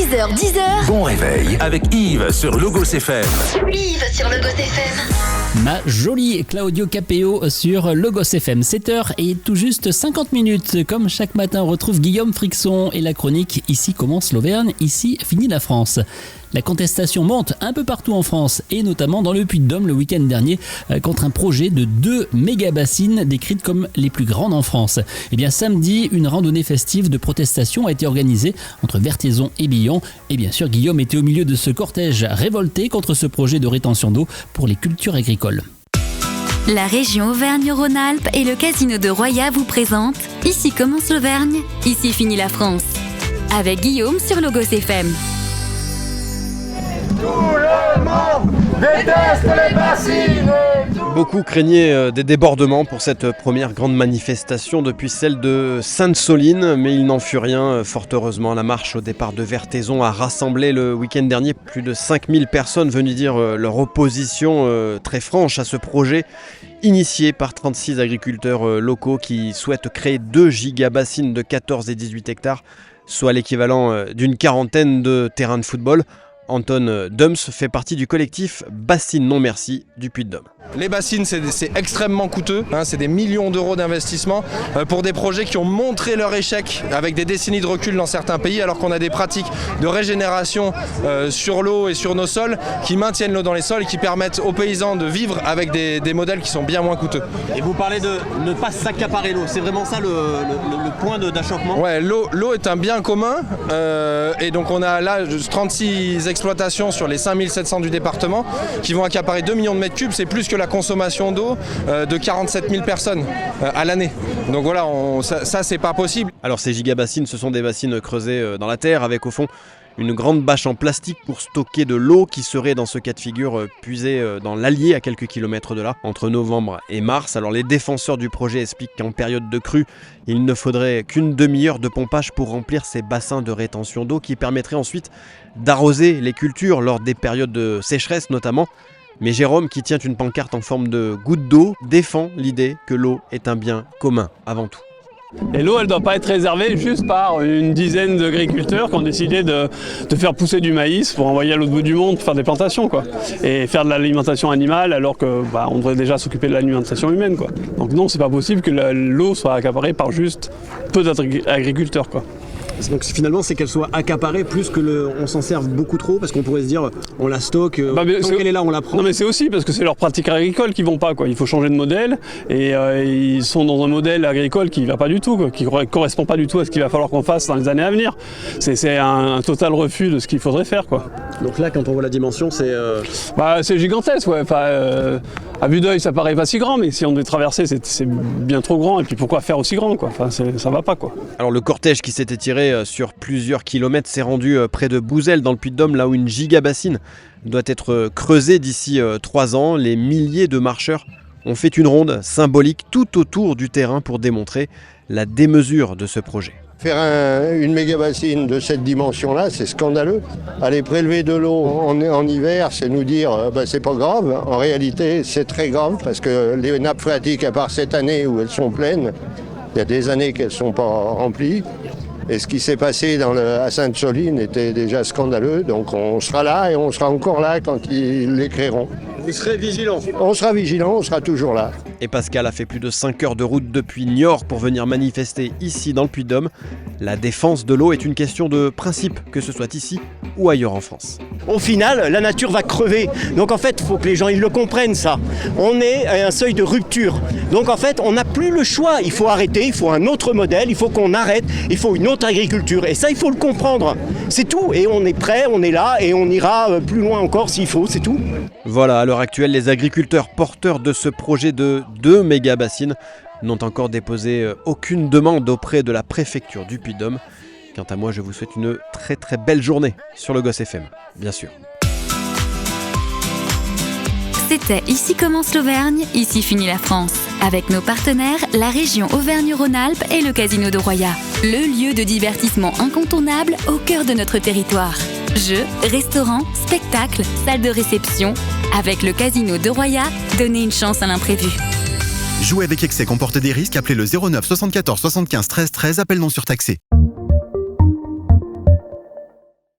6h10. Bon réveil avec Yves sur Logos FM. Yves sur Logos FM. Ma jolie Claudio Capéo sur Logos FM. 7h et tout juste 50 minutes. Comme chaque matin, on retrouve Guillaume Frixon et la chronique Ici commence l'Auvergne, ici finit la France. La contestation monte un peu partout en France et notamment dans le Puy-de-Dôme le week-end dernier contre un projet de 2 méga-bassines décrites comme les plus grandes en France. Et bien samedi, une randonnée festive de protestation a été organisée entre Vertaizon et Billon. Et bien sûr, Guillaume était au milieu de ce cortège révolté contre ce projet de rétention d'eau pour les cultures agricoles. La région Auvergne-Rhône-Alpes et le casino de Roya vous présentent Ici commence l'Auvergne, ici finit la France. Avec Guillaume sur Logos FM. Tout le monde déteste les bassines. Beaucoup craignaient des débordements pour cette première grande manifestation depuis celle de Sainte-Soline, mais il n'en fut rien. Fort heureusement, la marche au départ de Vertaizon a rassemblé le week-end dernier plus de 5000 personnes venues dire leur opposition très franche à ce projet initié par 36 agriculteurs locaux qui souhaitent créer 2 gigabassines de 14 et 18 hectares, soit l'équivalent d'une quarantaine de terrains de football. Anton Dums fait partie du collectif Bassines Non Merci du Puy-de-Dôme. Les bassines, c'est extrêmement coûteux, c'est des millions d'euros d'investissement pour des projets qui ont montré leur échec avec des décennies de recul dans certains pays, alors qu'on a des pratiques de régénération sur l'eau et sur nos sols qui maintiennent l'eau dans les sols et qui permettent aux paysans de vivre avec des modèles qui sont bien moins coûteux. Et vous parlez de ne pas s'accaparer l'eau, c'est vraiment ça le point d'achoppement ? Ouais, l'eau est un bien commun et donc on a là 36 exploitations sur les 5700 du département qui vont accaparer 2 millions de mètres cubes, c'est plus que la consommation d'eau de 47 000 personnes à l'année. Donc voilà, ça c'est pas possible. Alors ces gigabassines, ce sont des bassines creusées dans la terre avec au fond une grande bâche en plastique pour stocker de l'eau qui serait dans ce cas de figure puisée dans l'Allier à quelques kilomètres de là, entre novembre et mars. Alors les défenseurs du projet expliquent qu'en période de crue, il ne faudrait qu'une demi-heure de pompage pour remplir ces bassins de rétention d'eau qui permettraient ensuite d'arroser les cultures lors des périodes de sécheresse notamment. Mais Jérôme, qui tient une pancarte en forme de goutte d'eau, défend l'idée que l'eau est un bien commun avant tout. Et l'eau, elle ne doit pas être réservée juste par une dizaine d'agriculteurs qui ont décidé de faire pousser du maïs pour envoyer à l'autre bout du monde pour faire des plantations, quoi. Et faire de l'alimentation animale alors que on devrait déjà s'occuper de l'alimentation humaine, quoi. Donc non, c'est pas possible que l'eau soit accaparée par juste peu d'agriculteurs, quoi. Donc finalement, c'est qu'elle soit accaparée plus que on s'en serve beaucoup trop, parce qu'on pourrait se dire on la stocke, tant qu'elle est là on la prend. Non mais c'est aussi parce que c'est leurs pratiques agricoles qui vont pas, quoi. Il faut changer de modèle et ils sont dans un modèle agricole qui va pas du tout, quoi, qui correspond pas du tout à ce qu'il va falloir qu'on fasse dans les années à venir. C'est un total refus de ce qu'il faudrait faire, quoi. Donc là, quand on voit la dimension, c'est... c'est gigantesque, ouais. Enfin, à vue d'œil, ça paraît pas si grand, mais si on devait traverser, c'est bien trop grand. Et puis pourquoi faire aussi grand, quoi. Enfin, ça va pas, quoi. Alors le cortège qui s'était tiré sur plusieurs kilomètres s'est rendu près de Bouzel dans le Puy-de-Dôme, là où une gigabassine doit être creusée d'ici 3 ans. Les milliers de marcheurs ont fait une ronde symbolique tout autour du terrain pour démontrer la démesure de ce projet. Faire une méga-bassine de cette dimension-là, c'est scandaleux. Aller prélever de l'eau en hiver, c'est nous dire c'est pas grave. En réalité, c'est très grave parce que les nappes phréatiques, à part cette année où elles sont pleines, il y a des années qu'elles ne sont pas remplies. Et ce qui s'est passé à Sainte-Soline était déjà scandaleux. Donc on sera là et on sera encore là quand ils l'écriront. Vous serez vigilants. On sera vigilants, on sera toujours là. Et Pascal a fait plus de 5 heures de route depuis Niort pour venir manifester ici dans le Puy-de-Dôme. La défense de l'eau est une question de principe, que ce soit ici ou ailleurs en France. Au final, la nature va crever. Donc en fait, il faut que les gens ils le comprennent, ça. On est à un seuil de rupture. Donc en fait, on n'a plus le choix. Il faut arrêter, il faut un autre modèle, il faut qu'on arrête, il faut une autre agriculture. Et ça, il faut le comprendre. C'est tout. Et on est prêt, on est là et on ira plus loin encore s'il faut, c'est tout. Voilà, à l'heure actuelle, les agriculteurs porteurs de ce projet de 2 méga-bassines n'ont encore déposé aucune demande auprès de la préfecture du Puy-de-Dôme. Quant à moi, je vous souhaite une très très belle journée sur Logos FM, bien sûr. C'était Ici commence l'Auvergne, ici finit la France. Avec nos partenaires, la région Auvergne-Rhône-Alpes et le casino de Roya. Le lieu de divertissement incontournable au cœur de notre territoire. Jeux, restaurants, spectacles, salles de réception. Avec le casino de Roya, donnez une chance à l'imprévu. Jouer avec excès comporte des risques. Appelez le 09 74 75 13 13. Appel non surtaxé.